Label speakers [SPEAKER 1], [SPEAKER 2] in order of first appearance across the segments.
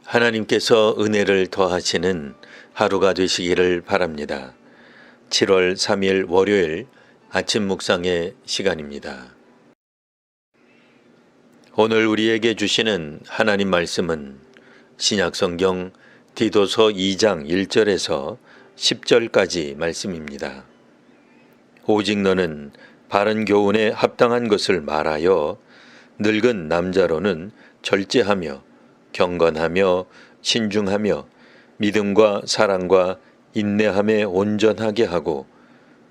[SPEAKER 1] 하나님께서 은혜를 더하시는 하루가 되시기를 바랍니다. 7월 3일 월요일 아침 묵상의 시간입니다. 오늘 우리에게 주시는 하나님 말씀은 신약성경 디도서 2장 1절에서 10절까지 말씀입니다. 오직 너는 바른 교훈에 합당한 것을 말하여 늙은 남자로는 절제하며 경건하며 신중하며 믿음과 사랑과 인내함에 온전하게 하고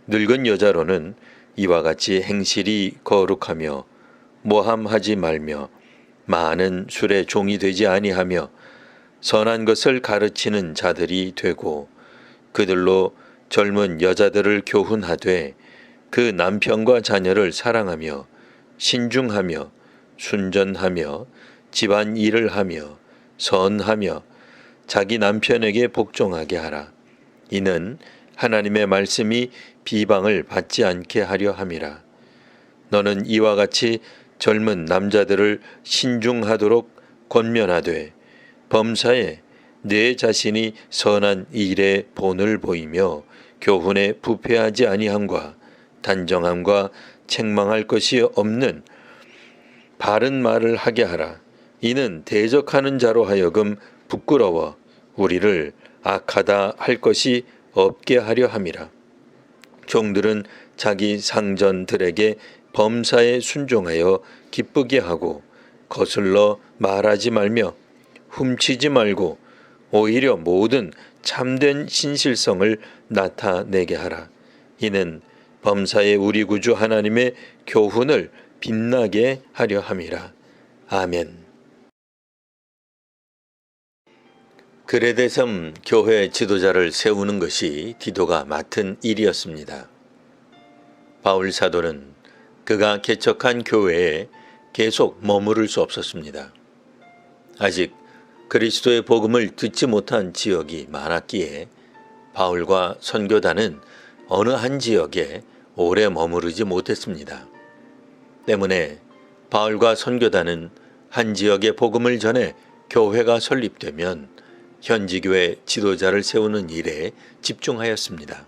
[SPEAKER 1] 늙은 여자로는 이와 같이 행실이 거룩하며 모함하지 말며 많은 술의 종이 되지 아니하며 선한 것을 가르치는 자들이 되고 그들로 젊은 여자들을 교훈하되 그 남편과 자녀를 사랑하며 신중하며 순전하며 집안 일을 하며 선하며 자기 남편에게 복종하게 하라. 이는 하나님의 말씀이 비방을 받지 않게 하려 함이라. 너는 이와 같이 젊은 남자들을 신중하도록 권면하되 범사에 내 자신이 선한 일에 본을 보이며 교훈에 부패하지 아니함과 단정함과 책망할 것이 없는 바른 말을 하게 하라. 이는 대적하는 자로 하여금 부끄러워 우리를 악하다 할 것이 없게 하려 함이라. 종들은 자기 상전들에게 범사에 순종하여 기쁘게 하고 거슬러 말하지 말며 훔치지 말고 오히려 모든 참된 신실성을 나타내게 하라. 이는 범사에 우리 구주 하나님의 교훈을 빛나게 하려 함이라. 아멘. 그레데섬 교회 지도자를 세우는 것이 디도가 맡은 일이었습니다. 바울 사도는 그가 개척한 교회에 계속 머무를 수 없었습니다. 아직 그리스도의 복음을 듣지 못한 지역이 많았기에 바울과 선교단은 어느 한 지역에 오래 머무르지 못했습니다. 때문에 바울과 선교단은 한 지역의 복음을 전해 교회가 설립되면 현지 교회 지도자를 세우는 일에 집중하였습니다.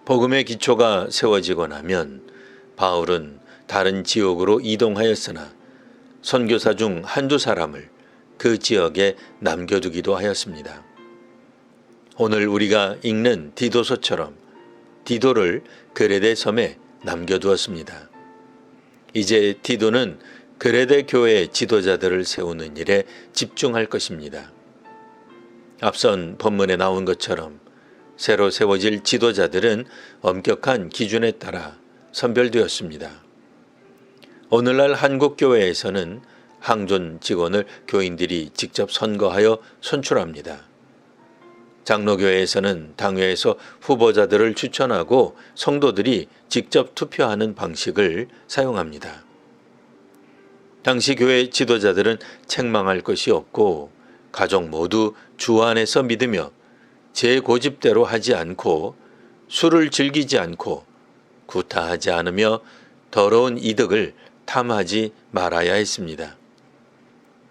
[SPEAKER 1] 복음의 기초가 세워지고 나면 바울은 다른 지역으로 이동하였으나 선교사 중 한두 사람을 그 지역에 남겨두기도 하였습니다. 오늘 우리가 읽는 디도서처럼 디도를 그레데 섬에 남겨두었습니다. 이제 디도는 그레데 교회의 지도자들을 세우는 일에 집중할 것입니다. 앞선 본문에 나온 것처럼 새로 세워질 지도자들은 엄격한 기준에 따라 선별되었습니다. 오늘날 한국교회에서는 항존 직원을 교인들이 직접 선거하여 선출합니다. 장로교회에서는 당회에서 후보자들을 추천하고 성도들이 직접 투표하는 방식을 사용합니다. 당시 교회 지도자들은 책망할 것이 없고 가족 모두 주 안에서 믿으며 제 고집대로 하지 않고 술을 즐기지 않고 구타하지 않으며 더러운 이득을 탐하지 말아야 했습니다.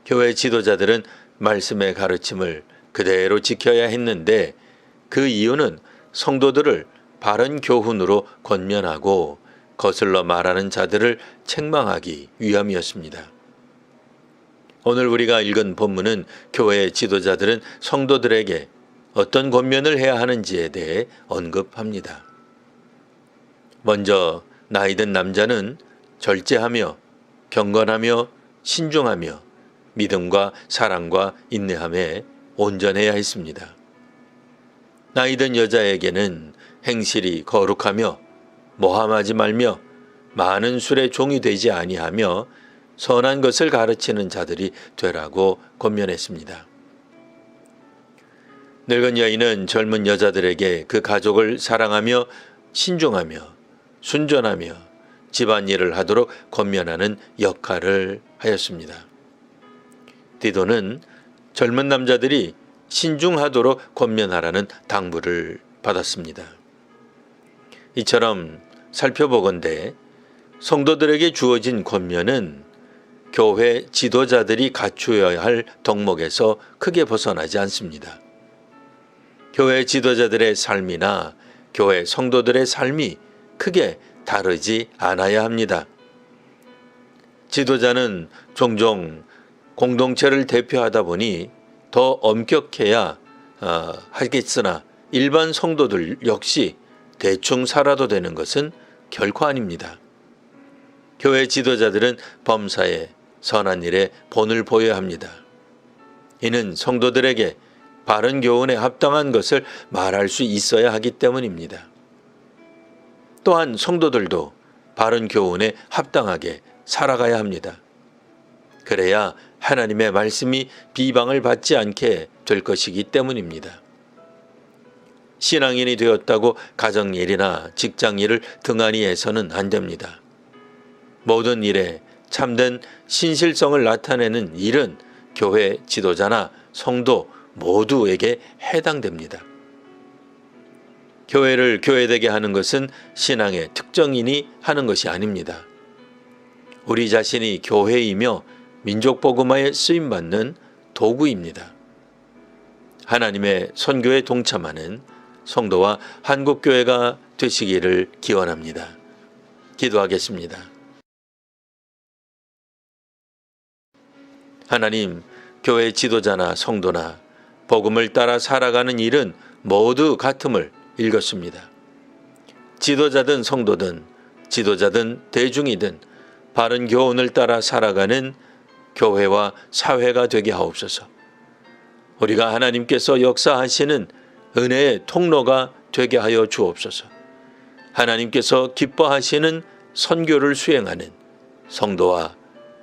[SPEAKER 1] 교회 지도자들은 말씀의 가르침을 그대로 지켜야 했는데 그 이유는 성도들을 바른 교훈으로 권면하고 거슬러 말하는 자들을 책망하기 위함이었습니다. 오늘 우리가 읽은 본문은 교회 지도자들은 성도들에게 어떤 권면을 해야 하는지에 대해 언급합니다. 먼저 나이든 남자는 절제하며 경건하며 신중하며 믿음과 사랑과 인내함에 온전해야 했습니다. 나이든 여자에게는 행실이 거룩하며 모함하지 말며 많은 술의 종이 되지 아니하며 선한 것을 가르치는 자들이 되라고 권면했습니다. 늙은 여인은 젊은 여자들에게 그 가족을 사랑하며 신중하며 순전하며 집안일을 하도록 권면하는 역할을 하였습니다. 디도는 젊은 남자들이 신중하도록 권면하라는 당부를 받았습니다. 이처럼 살펴보건대 성도들에게 주어진 권면은 교회 지도자들이 갖추어야 할 덕목에서 크게 벗어나지 않습니다. 교회 지도자들의 삶이나 교회 성도들의 삶이 크게 다르지 않아야 합니다. 지도자는 종종 공동체를 대표하다 보니 더 엄격해야 하겠으나 일반 성도들 역시 대충 살아도 되는 것은 결코 아닙니다. 교회 지도자들은 범사에 선한 일에 본을 보여야 합니다. 이는 성도들에게 바른 교훈에 합당한 것을 말할 수 있어야 하기 때문입니다. 또한 성도들도 바른 교훈에 합당하게 살아가야 합니다. 그래야 하나님의 말씀이 비방을 받지 않게 될 것이기 때문입니다. 신앙인이 되었다고 가정일이나 직장일을 등한히 해서는 안 됩니다. 모든 일에 참된 신실성을 나타내는 일은 교회 지도자나 성도 모두에게 해당됩니다. 교회를 교회되게 하는 것은 신앙의 특정인이 하는 것이 아닙니다. 우리 자신이 교회이며 민족복음화에 쓰임받는 도구입니다. 하나님의 선교에 동참하는 성도와 한국교회가 되시기를 기원합니다. 기도하겠습니다. 하나님, 교회 지도자나 성도나 복음을 따라 살아가는 일은 모두 같음을 읽었습니다. 지도자든 성도든 지도자든 대중이든 바른 교훈을 따라 살아가는 교회와 사회가 되게 하옵소서. 우리가 하나님께서 역사하시는 은혜의 통로가 되게 하여 주옵소서. 하나님께서 기뻐하시는 선교를 수행하는 성도와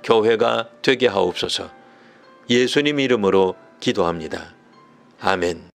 [SPEAKER 1] 교회가 되게 하옵소서. 예수님 이름으로 기도합니다. 아멘.